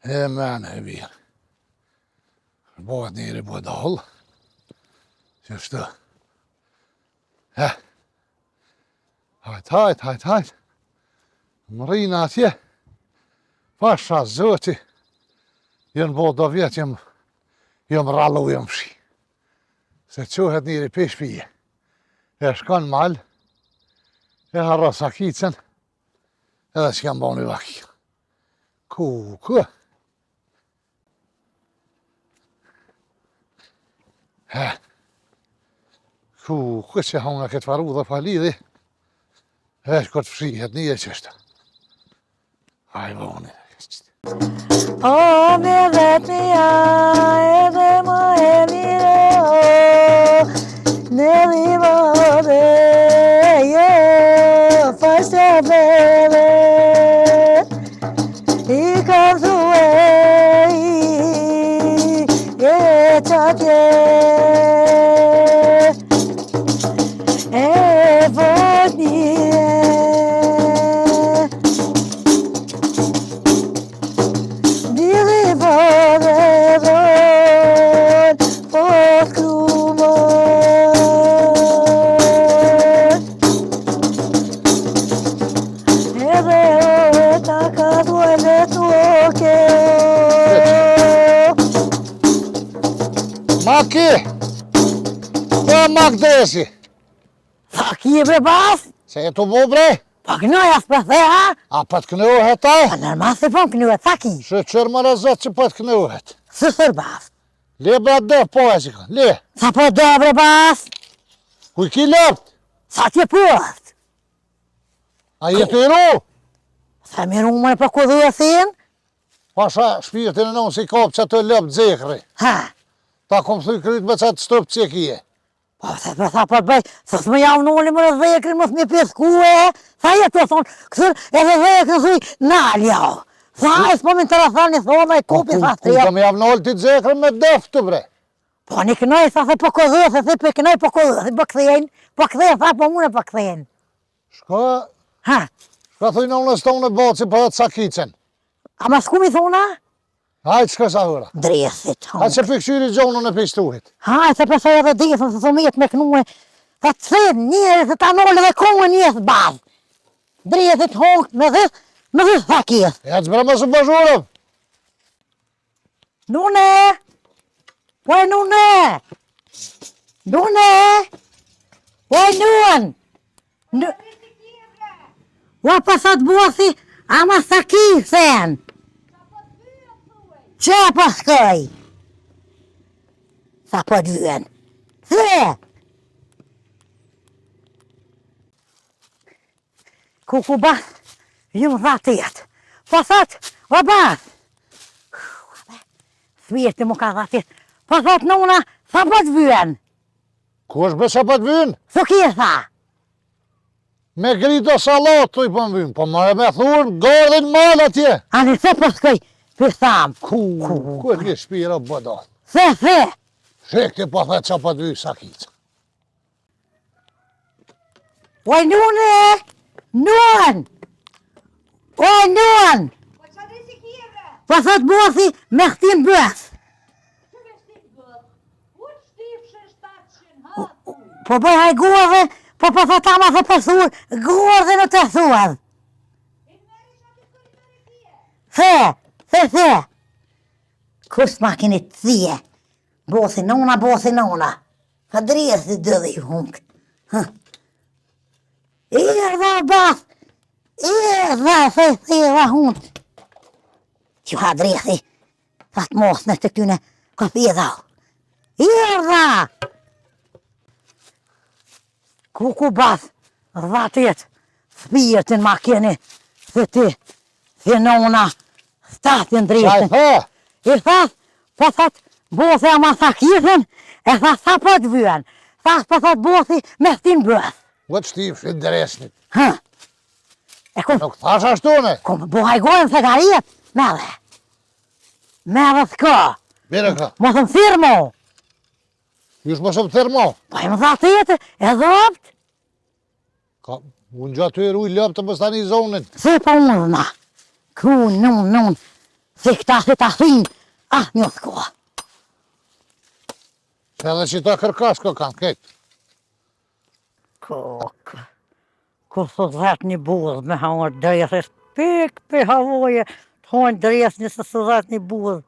E men e mirë. Bëhet njëri budall. Qështu. Hajt. Më rrinë atje. Pasha zoti. Jënë bo do vjetë jëm rallu jëm shi. Se qohet njëri pesh pije. E shkon mal. E harro sakicën. Edhe që kam bo një vaki. Ku. Ku që honga këtë faru dhe falidhi. E shkot fshihet një e qështë. Hajvoni. O, me vetë edhe më e mire, ne vivode, jo, fashtë bebe, I kam thue, e qatje, e votnije. Maki! Të mak dresi! Sa ki bre bas? Se e të bu bre? Pa kënoja s'pe the, ha? A pa të kënohet ta? Pa nërma se po më kënohet, sa ki? Se qërë më rëzët që pa të kënohet. Së sër bas? Le bra dë po e që ka, le! Sa po do bre bas? Kuj ki lëpt? Sa t'je post? A je piru? Sa miru më në për këdhu e sin? Pasha shpirtin e nënë si kapë që të lëpt zekri. Ha? Ta kom thuj kryt me qatë stëp që kje. Po se për sa për bëj, së s'më javë nëlli më në zekri, më s'mi piskue, sa je të thonë, kësër edhe zekri thuj, nalë jau. Sa e s'po më interesan një thonë, e kopi sa Ku kam javë nëllë ti zekri me dëftu bre? Po një kënoj sa se po këdhu, se se për kënoj po këdhu, se po këthejnë, sa po mune po këthejnë. Shka? Ha? Shka thuj në unës tonë e baci për atë sakicën. A ma s'ku mi thuna? Hajtë shka sa hëra. Dresit, Hajtë që pëkëshyri gjonën e pishtuhit. Hajtë se pësoj edhe desën, se thëmijet me kënue. Sa të thënë njëre se ta nëllë dhe kongë njësë bazë. Dresit hongë me dhës thakjes. Ja që bërë më së bëshurëm. Nune! Poj nune! Nune! Poj nuen! Ua pasat bosi, ama sakisen! Që po s'koj? Sa po dhyen? Thë! Kuku bas, ju më dha të jetë. Po thot, o bas! Thvirti mu ka dha të jetë. Po thot nuna, sa po t'vyen? Ku është besa pa t'vyn? Su ki e tha? Me grito salat të i po m'vyn. Po më me thurë, gardhin mal atje. Ani se po s'koj? Për tham. Ku e një shpira bëdat. Se. Shekti po the qa pa t'vyn sakicë. Oj nune! Nuen! Oj nuen! Po qa dhe si kje bre? Po thot bosi me khtin bëth. Që me shtik bët? Unë shtifshën 700 hatu. Po bëj haj gordhe, po thot ama se përsur, gordhe në të thuar. E meri qa të kërë kje? Se. Kus ma keni të thije? Bosi nona. Ka dresi dëdhe i hungë. Erdha bas. Erdha se thira hungë. Që ha dresi. Sa të mos në të këtyne ka thidhau. Erdha. Kuku bas. Dha të jetë. Spirtin ma keni. Se ti. Se nona. Statin drejtën. Qa i the? I thas, po thot, bosi ama sakisën, e thas sa po t'vyen. Thas po thot bosi me s'tin bëth. Vët shtifshin dresnit. E kom, Nuk thash ashtune. kom buhajgojnë se garijet, me dhe s'ka. Bire ka. Mo thëm firmo. Jush më shumë thermo. Po e më tha të jetë, e dhopt, Ka, unë gjatë të eruj lëpë të më stani zonin. se po unë dhna. Ku, nun, Se këta se ta thinë, një s'ko. Se edhe që ta kërkash ko kanë këtë. Kokë. Kur sot vetë një buzë me hangër dresë, pik për havoje, të hojnë dresë një se së vetë një buzë.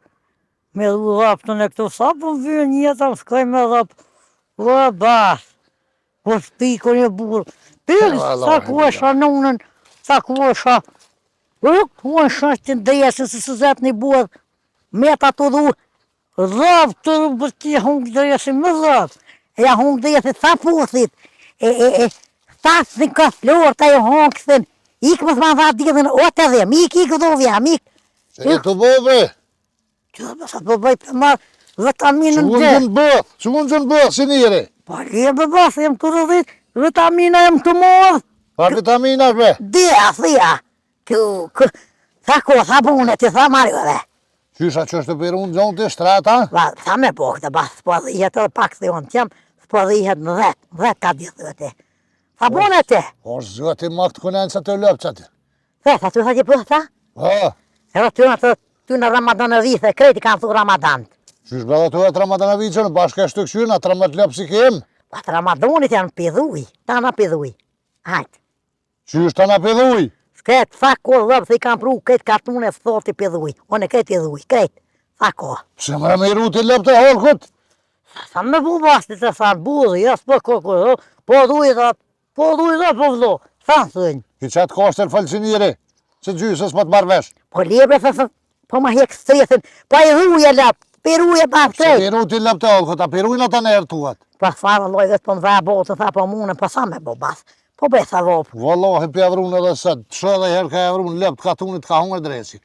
Me dhu dhapë të në këtu, sa po më vyën jetëm, s'kaj me dhapë. O basë, po s'piku një buzë. Pik, sa ku e shanonën, sa ku e shanë. Ku e shanë që në dresë, se së vetë një buzë. Me ta të dhu, dhapë të dhu, bërti hongë dresë, me dhapë. E ja hongë dresë, sa pusit. Stasë në ka florë të e hongësën, ikë më s'ma dha ditën, o të dhem, ikë dhovja, ikë. Se e të bove. Që më sa të bëj për marë vitaminën Që D. unë gjënë bëhë, si njëri. Po le më bësë, jem të rëdhit, vitamina jem të modhë. Pa vitamina be. D, thia. Sa ko, sa bune ti, sa marjove. Qysha që është të për unë gjonë të shtrata? Sa me po këtë basë, s'po dhihet edhe pak se unë t'jem, s'po dhihet në 10 ka ditë dhe ti. Sa bune ti? O zëti ma këtë kënenë që të lëpë që ti. Sa ty sa që për ta? Ha, Edhe ty në Ramadan e vithë, krejti kanë thu Ramadan. qysh be dhe të vetë Ramadan e viqën, bashkë e shtë këshyna, të ramat lëpë si kemë. Pa të Ramadanit janë pidhuj, ta në pidhuj. Hajtë. Qysh të në pidhuj? Këtë, sa ko dhëbë, se i kam pru këtë kartune thot i pidhuj. One këtë pidhuj, këtë. Sa ko. Pse më me i ruti lëpë të holkut? Sa me bu bastit të sa në buzë, jas po koko, po dhuj dhe, po vdo. Sa në thënjë. I qatë koshtër falësinjeri, që gjysës më të marvesh. Po libre se po ma hek stresin, po i dhuje lëpë, piruje pa Se këtë. i ruti lëpë të holkut, a pirujnë ata në ertuat. Pa farë loj dhe të po më dha botë, tha po mune, po sa me bo basë. Po be sa vopë. Wallahi për javrunë edhe sëtë, të shë dhe herë ka javrunë lëpë të katunit ka hungër dresi.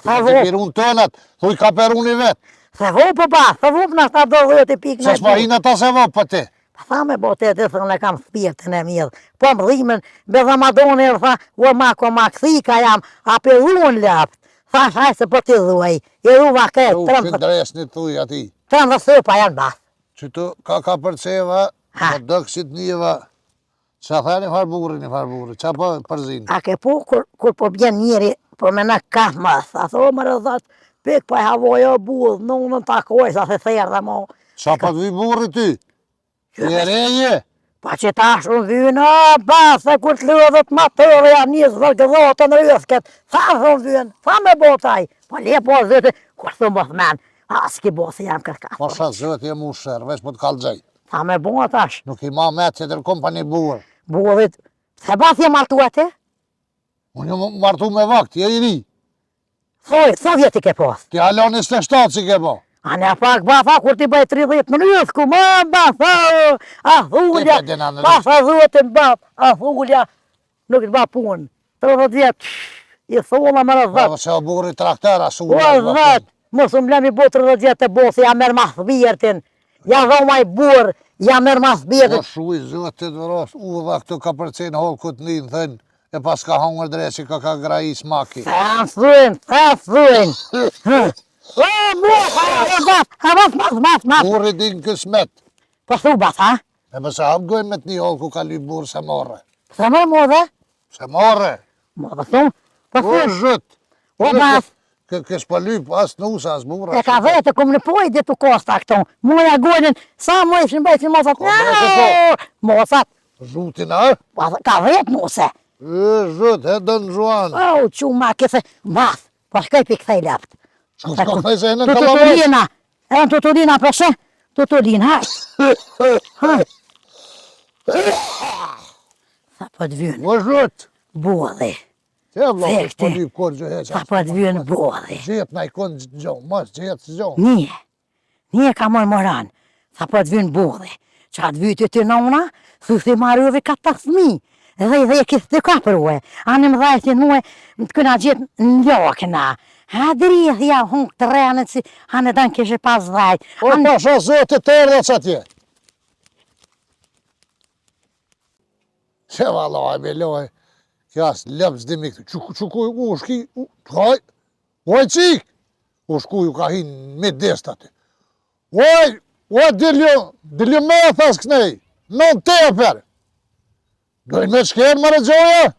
Sa Të vopë, pirunë tënat, thuj ka peruni vetë. sa vopë ba, sa vopë në shta do dhe të pikë Se në s'ma hinë ata se vopë për ti. Sa me bo të thënë e kam spirtin e mirë. Po më dhimen, be Ramadoni e tha, o ma këthika jam, a për dhuën lëpët. Tha shaj se po t'i dhuaj, i dhuva këtë, U që dresni thuj ati. 30 sëpa janë basë. Që të ka përceva, Ha. në dëksit njëva, që thani farburri, që po përzinë. A ke po, kur po bjen njëri, po me në kahë mësë, a thë o më rëzat, pik pa i havojo budhë, në takoj, sa se thërë dhe mo. Qa pa të vi burri ty? Je reje? Pa që ta shumë vynë, basë, se kur të lëdhët ma tërë, jam njësë vërgëdhotën rësket, sa shumë vynë, sa me botaj, po le po zëtë, kur thë më thëmen, a s'ki bo se jam kërka. Po shatë zëtë jem u shërë, veç po të kalëgjaj. Sa me botash, Nuk i ma me që të rëkom pa një burë. budhit, se basë je martu e ti? Unë jë martu me vakt, je i ri. Thoj, sa vjeti ke posë? Ti halon 27 si ke bo. A ne pak bafa kur ti bëj 30 në rësku, ma bafa, a thullja, Ti pe dina në bafa dhëtën bap, a thullja, nuk të ba punë. 30 vjetë, i tholla më rëzat. Po se o burri traktera, su. O zët, mos më lemi bo 30 vjetë të bo, se ja merë mas bjertin, ja dhoma i burë, ja merë mas Po bjertin. shuj, zëtë të vëros, u dha këtu ka përcen holkut një, thënë, e pas ka hongër dresi, ka grajis maki. Sa thujnë. O, mua, mas. Burri din kësmet. Po thu bas, ha? E mëse hapgojnë me të një holku ka ly burë se morre. Se më modhe? Se morre. Modhe thumë, po O thumë. zët. O bas. Kësh pa lyp, as nusa, as burra. E ka vetë, kom në pojë dhe të kosta këto. Moja gojnën, sa më ishin bëjtë mosat. Mosat, Zhutin, a? ka vetë mose. E zët, e dënë zhuan. O, quma, këse, mas, po shkaj për këthej lept. Shko këthej se e në Tutulina, kalavas. e në tutulina përse? Tutulina, ha? Sa po të vynë, O zët. bodhe. Që vlo, Vekte. po lyp kur gjë heqa. Sa po të vynë, bodhe. Gjetë na i konë gjohë, mas gjetë gjohë. Nije ka moj moran, sa po të vynë bodhe. Qa të vytë të nona, su si marrëve ka të fmi. Dhe kisë të kapërue. Anë më dhajtë në muë, të këna gjithë në ljokëna. Ha drithë ja hungë të renët si, anë danë kështë pas dhajtë. O pasha zëtë të tërë dhe që atje. Që valoj, me loj. Kjas lëpë zdimi këtë. Qukuj, u shki, haj. Oj qik. U shkuj, u ka hinë me dest aty. Oj, diljo me e thas kënej. Non teper. Dojnë me shkenë më rëgjoja.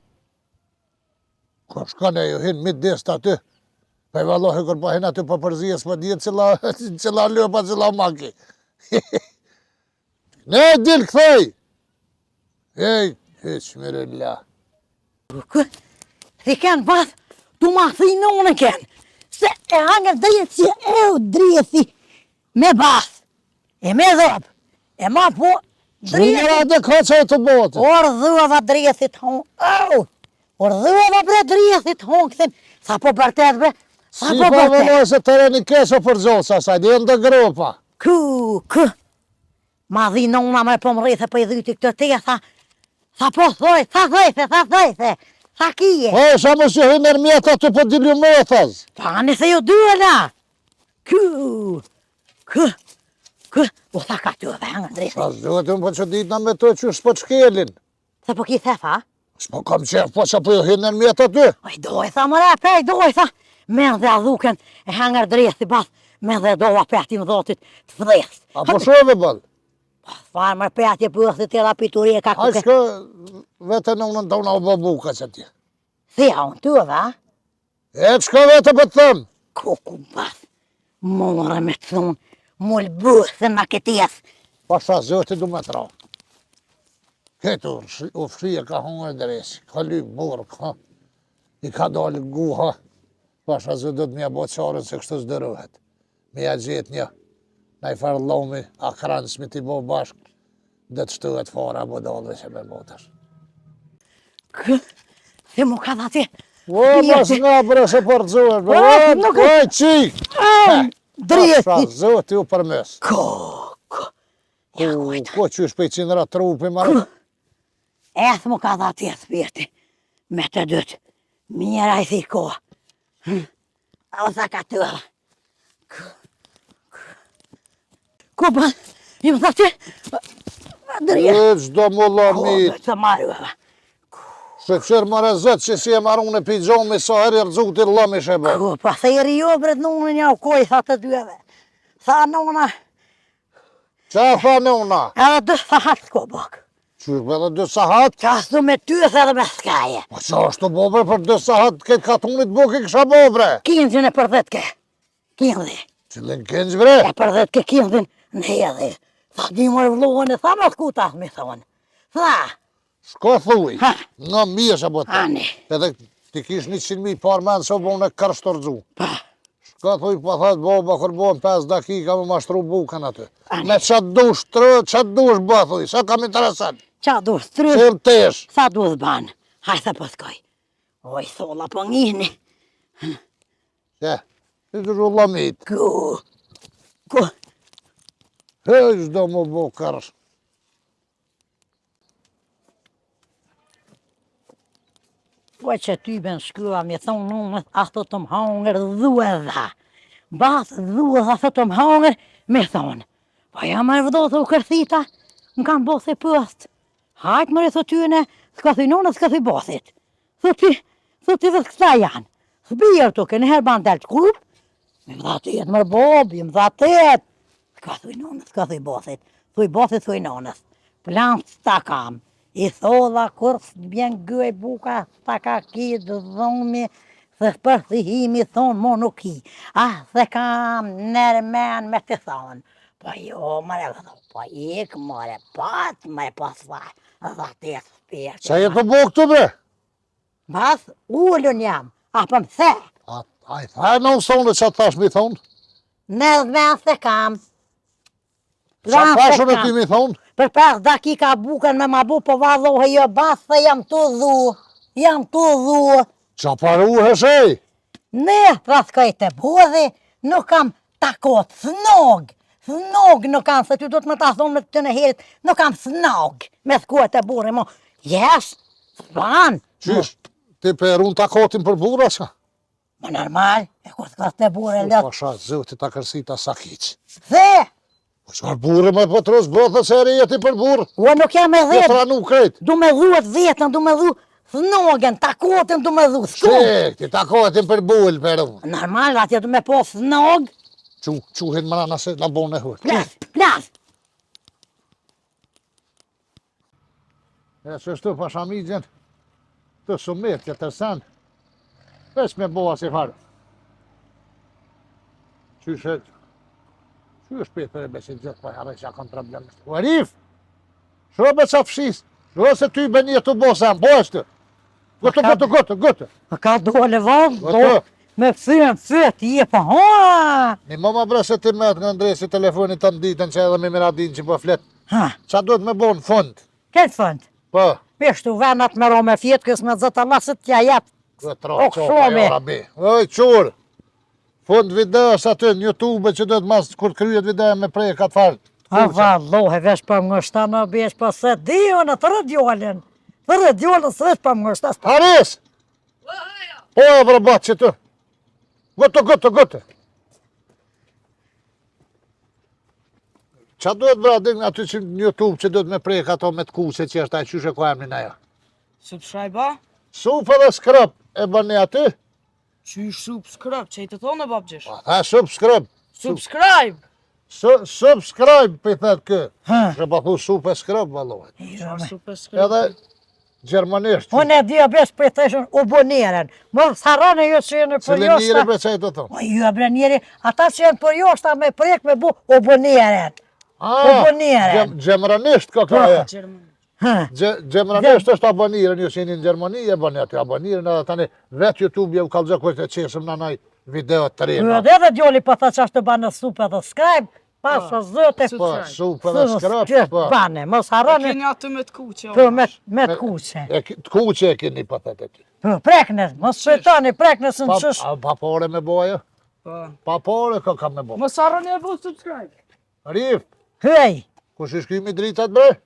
Ka shkane ju hinë me dest aty. Pa i vallohi kur po hin aty po përzijes po dihet cilla lëpa cilla maki. Ne dil kthej. Ej, hiç mirëlla. Si kanë bath, du ma thinë unë kënë. Se e hangër drejtë që e u drejti me bath, e me dhobë, e ma po Njëra dhe koqa të botë. orë dhëva drejtit hon, orë dhëva bre drejtit hon, këthem, sa po bërtet bre, sa Si po po bërtet. venoj se të reni keso për gjosa, sa dhe në gropa. Kë, ma dhinë unë me po më rrithe për i dhyti këtë te, sa po thoj, sa kije. Po, sa më që hinër mjeta të po dilju më thaz. Pa, nëse ju dyëla. Kë, u tha ka ty dhe hangë drejtë. Sa zduhet unë po që ditëna me të që s'po t'shkelin. Se po ki thefa? S'po kam qef, po që po ju hinër mjeta ty. Oj, doj, tha më re, doj, tha. Men dhe adhuken e hangër drejtë i bath, men dhe dova petim dhotit të vdhest. A po shove bal? Farë më petje pëthit e la piturie ka A kuke. shko vete në unën të unë o buka që ti. Thia unë ty dhe, E të shko vete për të thëmë. kuku bath. More me të thunë, mull bëthën ma këtjes. Pasha zëti du me të ra. Këtë u fshije ka hongër dresi, ka ly burë, i ka dalë guha. Pasha zë do të mja bo qarën se kështë zdërëhet. Me ja gjetë një, na i farë lomi, akranë s'mi t'i bo bashkë, dhe të shtëhet fara bo dalëve që me botër. Se mu ka dha ti. O, pas nga bre se për të zuhet, bre, nuk o, qik! Pasha Drejti. zëti u përmes. Ja kujta. Ko që shpej qindra trupi, marë? Eth mu ka dha ti e thpjeti. Me të dytë. Mjera i thi ko. A o tha ka të dhe. Ku ba? I më tha ti? Drejti. E, qdo mu lomit. Ko, të marru e. Se qërë më rezet që si e marun e pijgjome, sa herë i rëzuk të lomi shë bë. Ku, pa se i rio bret në unë një u koj, tha të dyve. Tha në una, Qa tha në una? edhe dë sahat s'ko bak. Qërë për dhe 2 sahat? Qa s'du me ty edhe me skaje. Po qa është të bobre për 2 sahat këtë katunit buki kësha bobre? Kindzin e për dhet ke. Kindhi. Qëllin këngjë bre? E për dhet ke kindhin në hedhi. Tha di më vlohën e tha më skuta, mi thonë. Tha, Shko thuj, Ha. nga mirë që botë. Ani. Edhe ti kish 100.000 parë menë që bo në kërshtorëgju. pa, Shko thuj, po thët boba, kur bo në 5 dakika me mashtru bukën aty. Ani. Me qatë dush, qatë dush bë thuj, sa kam interesant. qa du strysh, Qërë tesh. sa du zban. Hajthe po s'koj. Oj, tholla po njihni. Që, i të zhullamit. Ku, Hej, do mu bo kërsh. po që ty ben shkua, mi thonë unë, ato të më hangër dhue dha. Bath dhue dha të më hangër, mi thonë. Po jam e vdo të u kërthita, më kam bo se pëst. Hajtë më rithë tyne, s'ka thuj nona, s'ka thuj bothit. Thuti dhe këta janë. Thbirë të kënë herë banë delë të kup, mi më dha të jetë mërë bobi, më dha të jetë. S'ka thuj nona, s'ka thuj bothit. Thuj bothit, thuj nonës. Planë s'ta kam. I thodha kur s'bjen gëj buka, s'ta ka ki dhumi, se për thihimi thonë mo nuk ki. Se kam nërmen me të thonë. Po jo, mare, po ik, mare, pat, mare, pas fa, dha të jetë spirë. Qa jetë të bo këtu bre? Bas, ullën jam, apë më the, A i tha në usonë që thash mi thonë? në dhven se kam. Qa thashën e ti mi thonë? Për 5 dakika bukën me ma bu, po vadhohe jo bas se jam të dhu. Qa paru heshej? Ne, praskaj të bodhi, nuk kam takot, snog nuk kam, se ty do të më ta thonë me të në herit, nuk kam snog, me s'kuat e burri, mo, jesh, s'pan, Qysh, ti perun takotin për bura qa? mo normal, e kur s'ka të burri, lët, Pasha, zëti ta kërsita sa kiq. dhe, Po qar burë me pëtros bëthë se eri jeti për burë? ua nuk jam e dhe, Jetra nuk krejt. du me dhuat vetën, du me dhu snogen, takotin du me dhu, s'kom. Shek, ti takotin për bull për unë. Normal, atje du me po snog, Quhin mëna nëse la bon e hërë. plas. E që shtu pashamigjen, të sumet që tërsen, veç me boa si farë. Qyshe? Qysh Peter e besin gjithë po harë që kanë problem. Arif! Shro me qa fshis? Shro se ty me një të bosa, po është? Gotë. Më ka dole vallë, Gotë. me këthyen fyt, je pa ha! Një mama bre se ti met nga ndresi telefonit të nditën që edhe me miradin që po flet. Ha, Qa duhet me bo në fund? këtë fund. Po, Pishtu venat me ro me fjetë, kësë me zëtë lasët tja jetë. këtë O, roqo, pa këshome. jo rabi. Oj, qurë. Fund videos aty në YouTube që duhet mas kur kryet video me prej ka të farë. A vallohe, vesh për më ngështa në besh, për se di unë të rëdjollin. Të rëdjollin së vesh për më ngështa. Haris! Po e vrabat që të. Gotë. Qa duhet bra din aty që në YouTube që duhet me prejk ato me të kuse që është ajë qyshe ko emnin ajo? Subscribe-a? Sup edhe skrap e bëni aty? Qysh subscribe, që i të thonë e babgjesh? Ha, subscribe. Subscribe! Subscribe për i thetë kë. Ha. Që pa thu sup e skrap, valohet. Qysh subscribe? Edhe gjermanisht. Unë e dhja besh për i theshën u boneren. Më tharane ju që jenë për Cile njëri joshta. bre që i të thonë. O ju e bre njeri, ata që jenë për joshta me prek me bu u boneren. Gjemranisht ka ka e. Gjermani. Ha. Gjemranisht është aboniren, ju që jeni në Gjermani e bëni aty aboniren edhe tani vetë YouTube u kalëzë kështë e qesëm në naj video të Ju rejnë. edhe dhe djoli për ta që është të banë supe dhe skrajb, pasë zëte. Po, Subscribe. sup edhe skrap, po. Bane, mos E harani keni atë me të kuqe. për me të kuqe. Të kuqe e keni për të ty. Për preknes, mos shëtani preknes në qësh. Pa pore me boja? Po. Pa pore ka me bo. Mos harroni e bu subscribe. Rif, Hej, kush i shkymi dritat bre?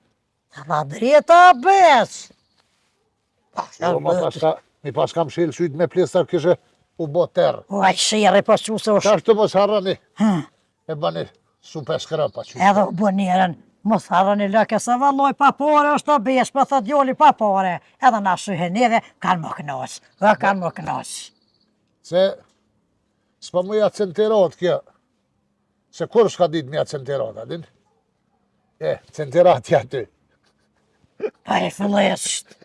ta drita bes. Jo, mi pas kam shilë syt me plestar kishe u bo terë. Uaj, shire për që se Qa është të mos harrani? Ha, E bani supe skrapa që. edhe u boneren. Mos harani lëke se valloj pa pore është të besh, për thë djoli pa pore. Edhe na shyhen neve, kanë më kënos. Kanë më kënos. Se s'pa mu ja centerat kjo. Se kur s'ka dit me ja centerat, adin? Centerat ja ty. Pa e fillesht.